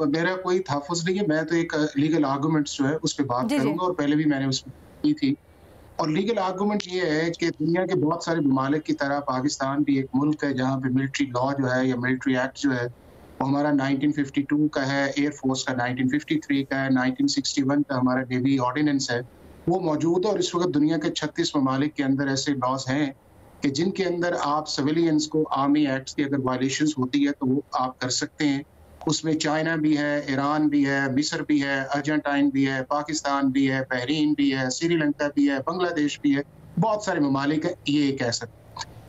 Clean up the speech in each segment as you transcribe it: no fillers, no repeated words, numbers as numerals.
मेरा कोई तहफ़्फ़ुज़ नहीं है, मैं तो एक लीगल आर्गुमेंट्स जो है उस पे बात जी, जी। करूँगा और पहले भी मैंने उस पे की थी। और लीगल आर्गुमेंट ये है कि दुनिया के बहुत सारे ममालिक की तरह पाकिस्तान भी एक मुल्क है जहाँ पे मिलिट्री लॉ जो है या मिलिट्री एक्ट जो है, वो हमारा 1952 का है, एयर फ़ोर्स का 1953 का है, 1961 का हमारा नेवी ऑर्डिनेंस है, वो मौजूद है और इस वक़्त दुनिया के 36 ममालिक के अंदर ऐसे लॉज़ हैं कि जिनके अंदर आप सिविलियंस को आर्मी एक्ट्स की अगर वायलेशंस होती है, तो वो आप कर सकते हैं। उसमें चाइना भी है, ईरान भी है, मिस्र भी है, अर्जेंटाइन भी है, पाकिस्तान भी है, बहरीन भी है, श्रीलंका भी है, बांग्लादेश भी है, बहुत सारे ममालिक हैं, ये एक ऐसा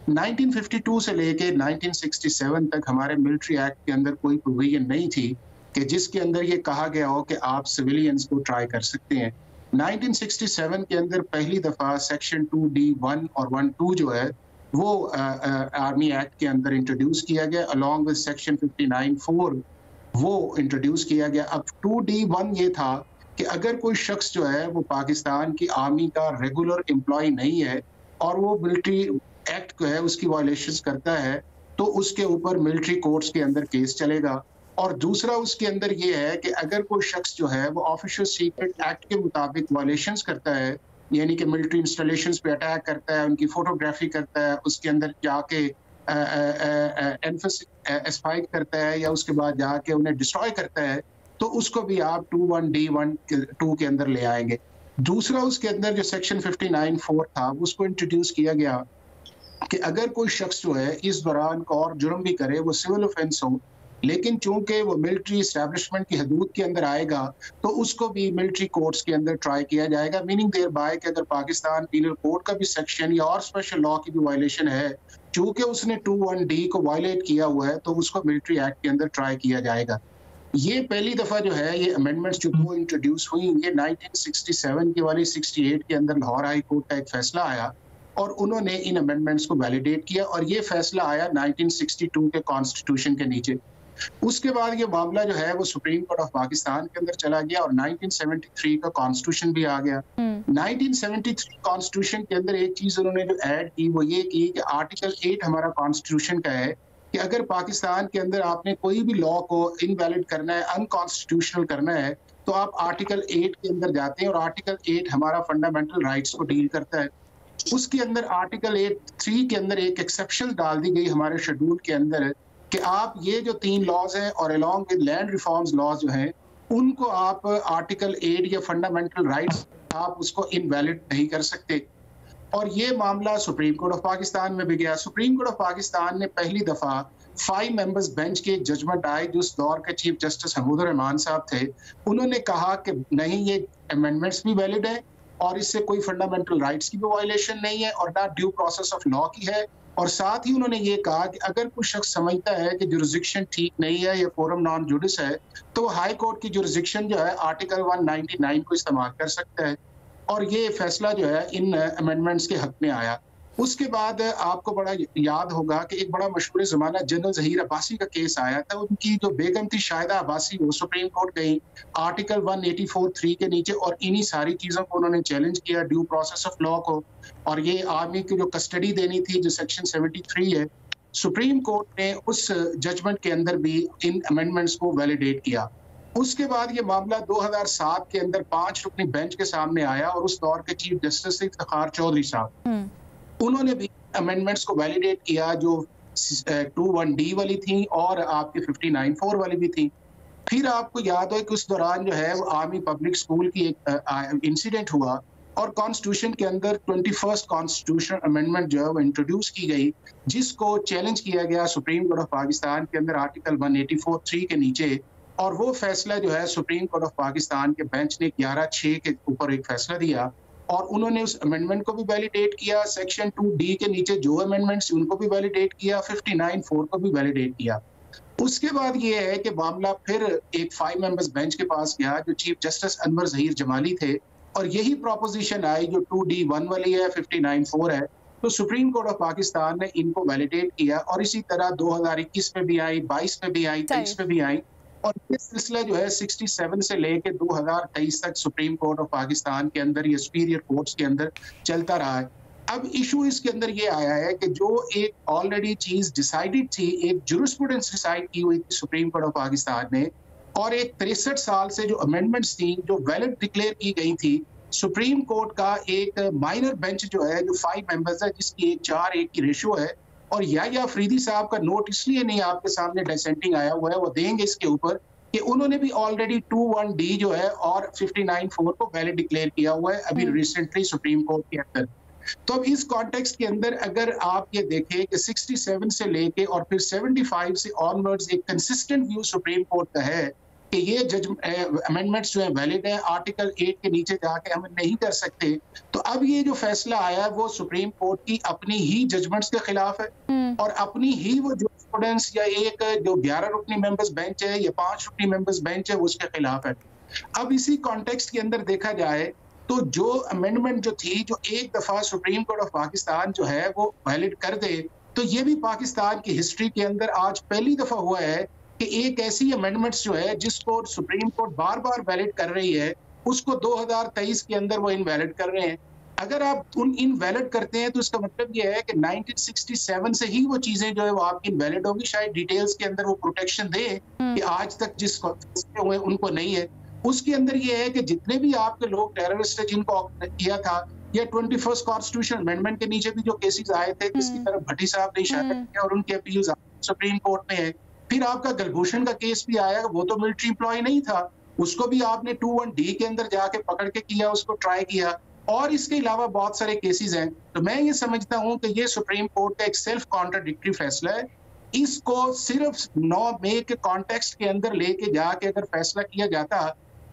1952 से लेके 1967 तक हमारे मिलिट्री एक्ट के अंदर कोई प्रोविजन नहीं थी कि जिसके अंदर ये कहा गया हो कि आप सिविलियंस को ट्राई कर सकते हैं। 1967 के अंदर पहली दफ़ा सेक्शन 2D1 और 1(2) जो है, वो आर्मी एक्ट के अंदर इंट्रोड्यूस किया गया अलोंग विद सेक्शन 59(4) वो इंट्रोड्यूस किया गया। अब 2D1 ये था कि अगर कोई शख्स जो है वो पाकिस्तान की आर्मी का रेगुलर एम्प्लॉयी नहीं है और वो मिलिट्री एक्ट जो है उसकी वायलेशंस करता है, तो उसके ऊपर मिलिट्री कोर्ट्स के अंदर केस चलेगा। और दूसरा उसके अंदर ये है कि अगर कोई शख्स जो है वो ऑफिशियल सीक्रेट एक्ट के मुताबिक वायलेशंस करता है, यानी कि मिलिट्री इंस्टॉलेशंस पे अटैक करता है, उनकी फोटोग्राफी करता है, उसके अंदर जाके एस्पाइक करता है या उसके बाद जाके उन्हें डिस्ट्रॉय करता है, तो उसको भी आप 21D1 2 के अंदर ले आएंगे। दूसरा उसके अंदर जो सेक्शन 59(4) था, उसको इंट्रोड्यूस किया गया कि अगर कोई शख्स जो है इस दौरान को और जुर्म भी करे, वो सिविल ऑफेंस हो, लेकिन चूंकि वो मिलिट्री एस्टैब्लिशमेंट की हदूद के अंदर आएगा, तो उसको भी मिलिट्री कोर्ट्स के अंदर ट्राई किया जाएगा। मीनिंग देयर बाय कि अगर पाकिस्तान पीनल कोड का भी सेक्शन या और स्पेशल लॉ की भी वायलेशन है, चूंकि उसने 21D को वायलेट किया हुआ है, तो उसको मिलिट्री एक्ट के अंदर ट्राई किया जाएगा। ये पहली दफा जो है ये अमेंडमेंट्स जो वो इंट्रोड्यूस हुई, ये 1967 की वाली 68 के अंदर लाहौर हाई कोर्ट का एक फैसला आया और उन्होंने इन अमेंडमेंट्स को वैलिडेट किया और ये फैसला आया 1962 के कॉन्स्टिट्यूशन के नीचे। उसके बाद ये मामला जो है वो सुप्रीम कोर्ट ऑफ पाकिस्तान के अंदर चला गया और 1973 का कॉन्स्टिट्यूशन भी आ गया। 1973 कॉन्स्टिट्यूशन के अंदर एक चीज उन्होंने जो ऐड की वो ये की कि आर्टिकल 8 हमारा कॉन्स्टिट्यूशन का है कि अगर पाकिस्तान के अंदर आपने कोई भी लॉ को इनवैलिड करना है, अनकॉन्स्टिट्यूशनल करना है, तो आप आर्टिकल 8 के अंदर जाते हैं और आर्टिकल 8 हमारा फंडामेंटल राइट्स को डील करता है। उसके अंदर आर्टिकल 8(3) के अंदर एक एक्सेप्शन डाल दी गई हमारे शेड्यूल के अंदर कि आप ये जो 3 लॉज हैं और along with land reforms laws जो हैं, उनको आप आर्टिकल 8 या फंडामेंटल राइट्स आप उसको इनवैलिड नहीं कर सकते। और ये मामला सुप्रीम कोर्ट ऑफ पाकिस्तान में भी गया। सुप्रीम कोर्ट ऑफ पाकिस्तान ने पहली दफा 5 मेंबर्स बेंच के एक जजमेंट आई जो उस दौर के चीफ जस्टिस महमूद रहमान साहब थे। उन्होंने कहा कि नहीं, ये अमेंडमेंट्स भी वैलिड है और इससे कोई फंडामेंटल राइट्स की भी वायलेशन नहीं है और ना ड्यू प्रोसेस ऑफ लॉ की है। और साथ ही उन्होंने ये कहा कि अगर कोई शख्स समझता है कि जुरिसडिक्शन ठीक नहीं है, ये फोरम नॉन जुडिस है, तो हाई कोर्ट की जुरिसडिक्शन जो है आर्टिकल 199 को इस्तेमाल कर सकता है। और ये फैसला जो है इन अमेंडमेंट्स के हक में आया। उसके बाद आपको बड़ा याद होगा कि एक बड़ा मशहूर ज़माना जनरल ज़हीर अब्बासी का केस आया था। उनकी जो बेगम थी शाहिदा अब्बासी, वो सुप्रीम कोर्ट गई आर्टिकल 184(3) के नीचे और इन्हीं सारी चीज़ों को उन्होंने चैलेंज किया, ड्यू प्रोसेस ऑफ लॉ को। और ये आर्मी की जो कस्टडी देनी थी, जो सेक्शन 73 है, सुप्रीम कोर्ट ने उस जजमेंट के अंदर भी इन अमेंडमेंट्स को वैलिडेट किया। उसके बाद ये मामला 2007 के अंदर 5 रुकनी बेंच के सामने आया और उस दौर के चीफ जस्टिस थे इफ्तिखार चौधरी साहब। उन्होंने भी अमेंडमेंट्स को वैलिडेट किया जो 21D वाली थी और आपके 59(4) वाली भी थी। फिर आपको याद हो कि उस दौरान जो है वो आर्मी पब्लिक स्कूल की एक इंसिडेंट हुआ और कॉन्स्टिट्यूशन के अंदर 21st कॉन्स्टिट्यूशन अमेंडमेंट जो है वो इंट्रोड्यूस की गई, जिसको चैलेंज किया गया सुप्रीम कोर्ट ऑफ पाकिस्तान के अंदर आर्टिकल 184(3) के नीचे। और वो फैसला जो है सुप्रीम कोर्ट ऑफ पाकिस्तान के बेंच ने 11(6) के ऊपर एक फैसला दिया और उन्होंने उस अमेंडमेंट को भी वैलिडेट किया। सेक्शन 2D के नीचे जो अमेंडमेंट्स उनको भी वैलिडेट किया, 59(4) को भी वैलिडेट किया। उसके बाद ये है कि मामला फिर एक 5 मेंबर्स बेंच के पास गया जो चीफ जस्टिस अनवर ज़हीर जमाली थे और यही प्रोपोजिशन आई जो 2D1 वाली है, 59(4) है। तो सुप्रीम कोर्ट ऑफ पाकिस्तान ने इनको वैलिडेट किया और इसी तरह 2021 में भी आई, 22 में भी आई, 23 में भी आई और ये सिलसिला जो है 67 से लेके 2023 तक सुप्रीम कोर्ट ऑफ पाकिस्तान के अंदर या सुपीरियर कोर्ट्स के अंदर चलता रहा है। अब इशू इसके अंदर ये आया है कि जो एक ऑलरेडी चीज डिसाइडेड थी, एक जुरिस्प्रूडेंस डिसाइड की हुई थी सुप्रीम कोर्ट ऑफ पाकिस्तान ने और एक 63 साल से जो अमेंडमेंट्स थी जो वैलिड डिक्लेयर की गई थी, सुप्रीम कोर्ट का एक माइनर बेंच जो है जो 5 मेंबर्स है जिसकी एक 4-1 की रेशियो है, और या अफरीदी साहब का नोट इसलिए नहीं आपके सामने डिसेंटिंग आया हुआ है, वो देंगे इसके ऊपर कि उन्होंने भी ऑलरेडी 21D जो है और 59(4) को वैलिड डिक्लेयर किया हुआ है अभी रिसेंटली सुप्रीम कोर्ट के अंदर। तो अब इस कॉन्टेक्स्ट के अंदर अगर आप ये देखें कि 67 से लेके और फिर 75 से ऑनवर्ड्स एक कंसिस्टेंट व्यू सुप्रीम कोर्ट का है कि ये अमेंडमेंट्स जो है वैलिड है, आर्टिकल 8 के नीचे जाके हम नहीं कर सकते, तो अब ये जो फैसला आया है वो सुप्रीम कोर्ट की अपनी ही जजमेंट्स के खिलाफ है और अपनी ही वो जो स्टूडेंट्स या एक जो 11 रुकनी मेंबर्स बेंच है या 5 रुकनी मेंबर्स बेंच है उसके खिलाफ है। अब इसी कॉन्टेक्स्ट के अंदर देखा जाए तो जो अमेंडमेंट जो थी जो एक दफा सुप्रीम कोर्ट ऑफ पाकिस्तान जो है वो वैलिड कर दे, तो ये भी पाकिस्तान की हिस्ट्री के अंदर आज पहली दफा हुआ है कि एक ऐसी अमेंडमेंट्स जो है जिसको सुप्रीम कोर्ट बार बार वैलिड कर रही है उसको 2023 के अंदर वो इनवैलिड कर रहे हैं। अगर आप इनवैलिड करते हैं तो इसका मतलब ये है कि 1967 से ही वो चीजें जो है वो आपकी इनवैलिड होगी। शायद डिटेल्स के अंदर वो प्रोटेक्शन दे कि आज तक जिस हुए उनको नहीं है। उसके अंदर ये है कि जितने भी आपके लोग टेररिस्ट है जिनको किया था, या 21st कॉन्स्टिट्यूशन अमेंडमेंट के नीचे भी जो केसेस आए थे जिसकी तरफ भट्टी साहब ने इशारा किया और उनके अपील्स सुप्रीम कोर्ट में है। फिर आपका गलभूषण का केस भी आया, वो तो मिलिट्री एम्प्लॉय नहीं था, उसको भी आपने 21D के अंदर जाके पकड़ के किया, उसको ट्राई किया, और इसके अलावा बहुत सारे केसेस हैं। तो मैं ये समझता हूं कि ये सुप्रीम कोर्ट का एक सेल्फ कॉन्ट्राडिक्टरी फैसला है। इसको सिर्फ 9 मई के कॉन्टेक्स्ट के अंदर लेके जाके अगर फैसला किया जाता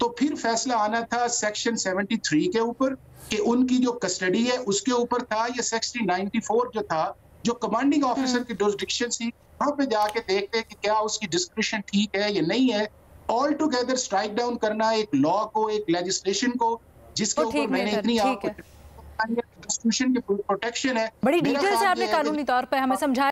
तो फिर फैसला आना था सेक्शन 73 के ऊपर कि उनकी जो कस्टडी है उसके ऊपर था, या सेक्शन 94 जो था जो कमांडिंग ऑफिसर की जुरिसडिक्शन थी, वहां पे जाके देखते कि क्या उसकी डिस्क्रिप्शन ठीक है या नहीं है। ऑल टुगेदर स्ट्राइक डाउन करना एक लॉ को, एक लेजिस्लेशन को जिसके ऊपर मैंने इतनी आपको कॉन्स्टिट्यूशन की प्रोटेक्शन है। बड़ी डिटेल से आपने कानूनी तौर पे हमें समझाया।